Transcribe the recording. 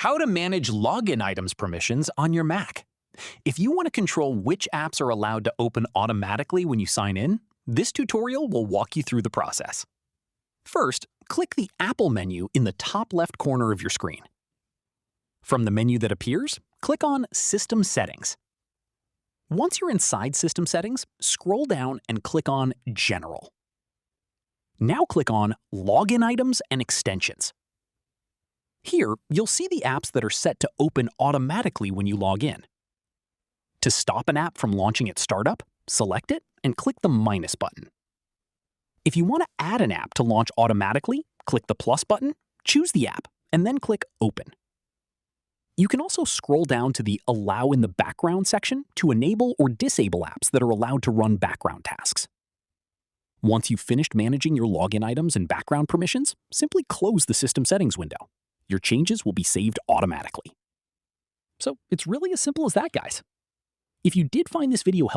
How to manage login items permissions on your Mac. If you want to control which apps are allowed to open automatically when you sign in, this tutorial will walk you through the process. First, click the Apple menu in the top left corner of your screen. From the menu that appears, click on System Settings. Once you're inside System Settings, scroll down and click on General. Now click on Login Items and Extensions. Here, you'll see the apps that are set to open automatically when you log in. To stop an app from launching at startup, select it and click the minus button. If you want to add an app to launch automatically, click the plus button, choose the app, and then click Open. You can also scroll down to the Allow in the Background section to enable or disable apps that are allowed to run background tasks. Once you've finished managing your login items and background permissions, simply close the System Settings window. Your changes will be saved automatically. So it's really as simple as that, guys. If you did find this video helpful,